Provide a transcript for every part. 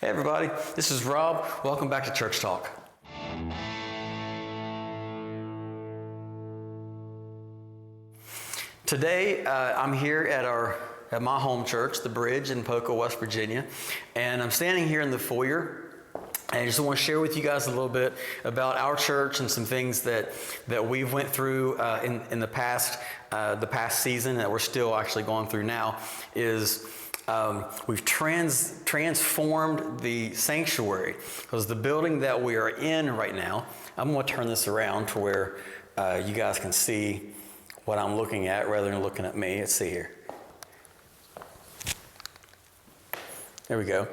Hey everybody, this is Rob. Welcome back to Church Talk. Today I'm here at my home church, The Bridge in Poco, West Virginia, and I'm standing here in the foyer. And I just want to share with you guys a little bit about our church and some things that we've went through in the past season that we're still actually going through now. We've transformed the sanctuary, because the building that we are in right now, I'm going to turn this around to where you guys can see what I'm looking at rather than looking at me. Let's see here. There we go.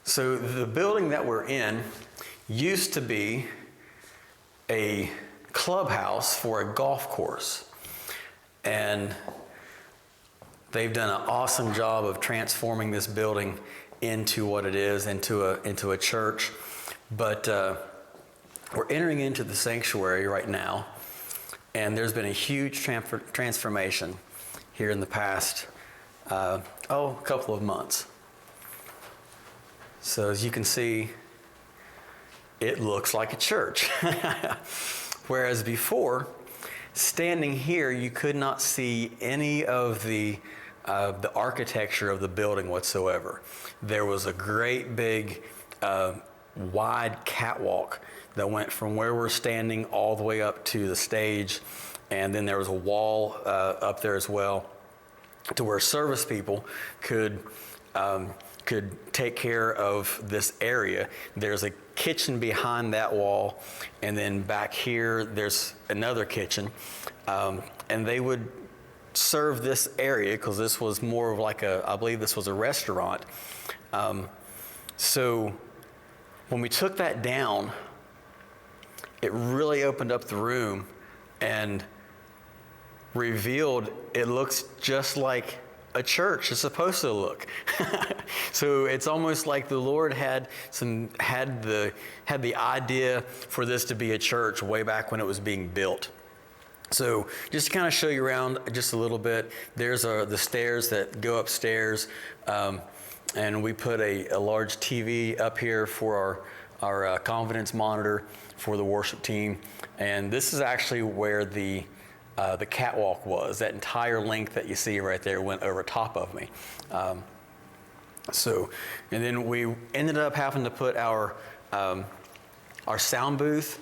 So the building that we're in used to be a clubhouse for a golf course. And they've done an awesome job of transforming this building into what it is, into a church. But we're entering into the sanctuary right now, and there's been a huge transformation here in the past, couple of months. So as you can see, it looks like a church. Whereas before, standing here, you could not see any of the architecture of the building whatsoever. There was a great big wide catwalk that went from where we're standing all the way up to the stage, and then there was a wall up there as well to where service people could take care of this area. There's a kitchen behind that wall, and then back here there's another kitchen, and they would serve this area because this was more of like I believe this was a restaurant. So when we took that down, it really opened up the room and revealed it looks just like a church is supposed to look. So it's almost like the Lord had the idea for this to be a church way back when it was being built. So just to kind of show you around just a little bit, there's the stairs that go upstairs, and we put a large TV up here for our confidence monitor for the worship team. And this is actually where the catwalk was. That entire length that you see right there went over top of me. And then we ended up having to put our sound booth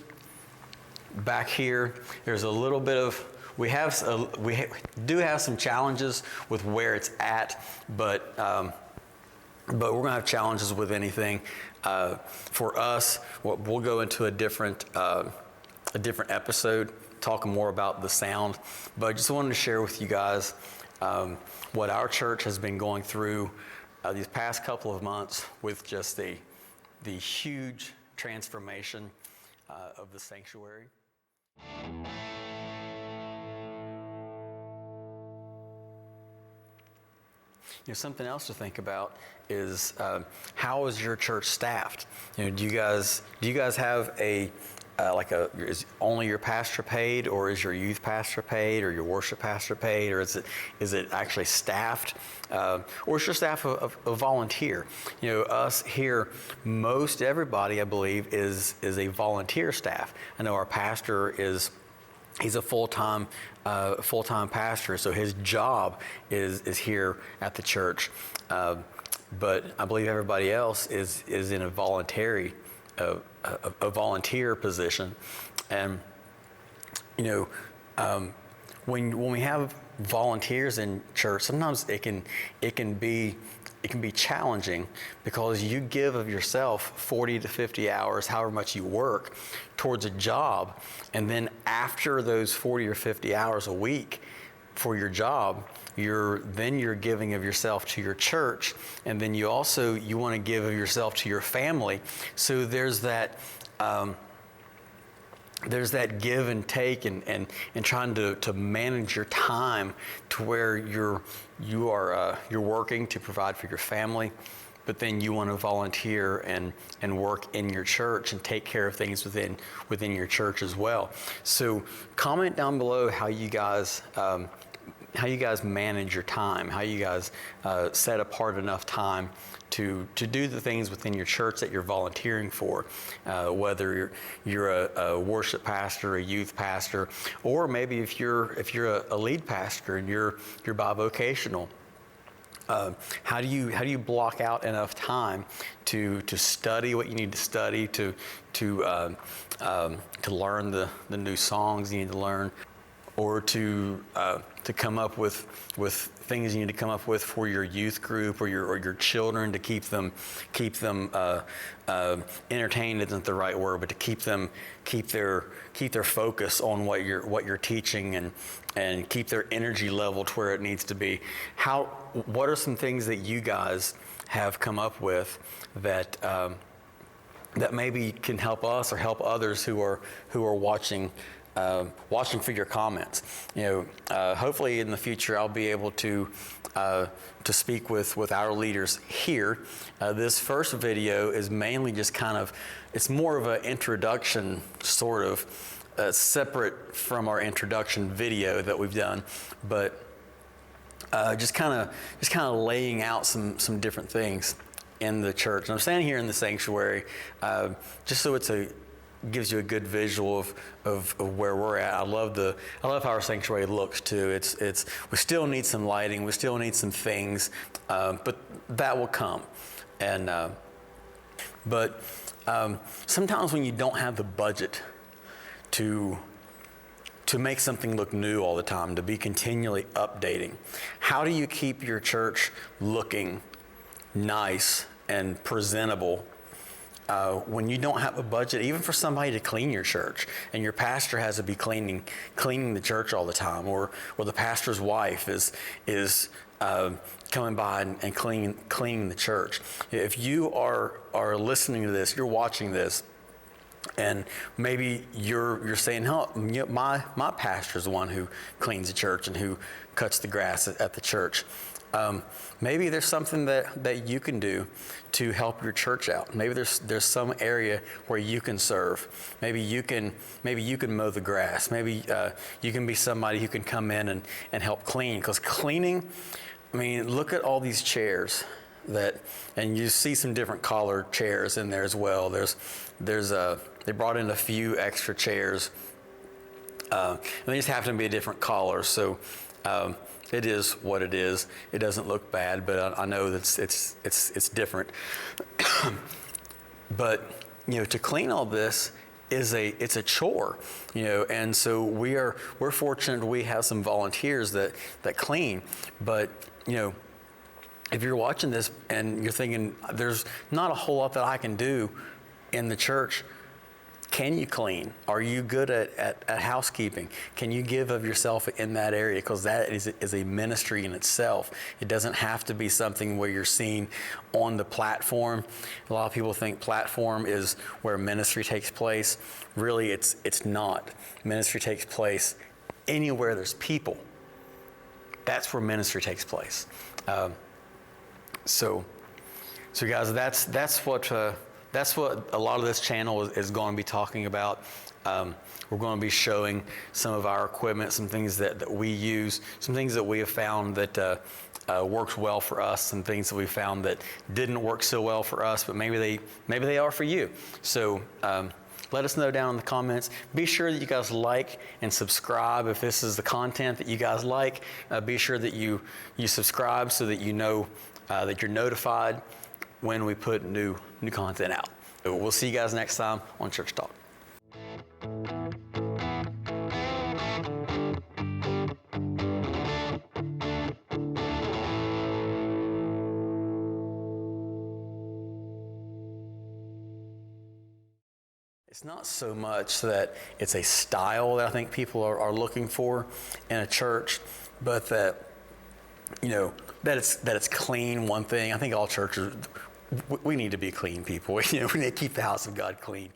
back here. There's a little bit of, we do have some challenges with where it's at, but we're going to have challenges with anything. For us, we'll go into a different episode talking more about the sound, but I just wanted to share with you guys what our church has been going through these past couple of months with just the huge transformation of the sanctuary. Something else to think about is how is your church staffed? Do you guys have is only your pastor paid, or is your youth pastor paid, or your worship pastor paid, or is it actually staffed, or is your staff a volunteer? Us here, most everybody I believe is a volunteer staff. I know our pastor he's a full-time pastor, so his job is here at the church. But I believe everybody else is in a volunteer position. And when we have volunteers in church, sometimes it can be challenging, because you give of yourself 40 to 50 hours, however much you work, towards a job, and then after those 40 or 50 hours a week for your job, you're giving of yourself to your church, and then you want to give of yourself to your family. So there's that give and take, and trying to manage your time to where you're working to provide for your family, but then you want to volunteer and work in your church and take care of things within your church as well. So comment down below how you guys you guys manage your time, how you guys set apart enough time to do the things within your church that you're volunteering for, whether you're a worship pastor, a youth pastor, or maybe if you're a lead pastor and you're bivocational. How do you block out enough time to study what you need to study, to learn the new songs you need to learn, or to come up with things you need to come up with for your youth group or your children, to keep them entertained isn't the right word, but to keep their focus on what you're teaching, and keep their energy level to where it needs to be. What are some things that you guys have come up with that maybe can help us or help others who are watching for your comments? Hopefully in the future I'll be able to speak with our leaders here. This first video is mainly just it's more of an introduction, sort of separate from our introduction video that we've done, but just kind of laying out some different things in the church. And I'm standing here in the sanctuary just so gives you a good visual of where we're at. I love how our sanctuary looks too. We still need some lighting, we still need some things, but that will come. And but sometimes when you don't have the budget to make something look new all the time, to be continually updating, how do you keep your church looking nice and presentable when you don't have a budget, even for somebody to clean your church, and your pastor has to be cleaning the church all the time, or the pastor's wife is coming by and cleaning the church? If you are listening to this, you're watching this, and maybe you're saying, "Oh, my pastor's the one who cleans the church and who cuts the grass at the church." Maybe there's something that you can do to help your church out. Maybe there's some area where you can serve. Maybe you can mow the grass. Maybe you can be somebody who can come in and help clean. Because cleaning, look at all these chairs and you see some different collar chairs in there as well. They brought in a few extra chairs, and they just happen to be a different color. So. It is what it is. It doesn't look bad, but I know that it's different. But to clean all this it's a chore, and so we're fortunate we have some volunteers that clean. But if you're watching this and you're thinking there's not a whole lot that I can do in the church, can you clean? Are you good at housekeeping? Can you give of yourself in that area? Because that is a ministry in itself. It doesn't have to be something where you're seen on the platform. A lot of people think platform is where ministry takes place. Really, it's not. Ministry takes place anywhere there's people. That's where ministry takes place. So guys, that's what a lot of this channel is going to be talking about. We're going to be showing some of our equipment, some things that we use, some things that we have found that works well for us, some things that we found that didn't work so well for us, but maybe they are for you. So let us know down in the comments. Be sure that you guys like and subscribe if this is the content that you guys like. Be sure that you subscribe so that you know that you're notified when we put new content out. So we'll see you guys next time on Church Talk. It's not so much that it's a style that I think people are looking for in a church, but that it's clean, one thing. I think all churches, we need to be clean people. We need to keep the house of God clean.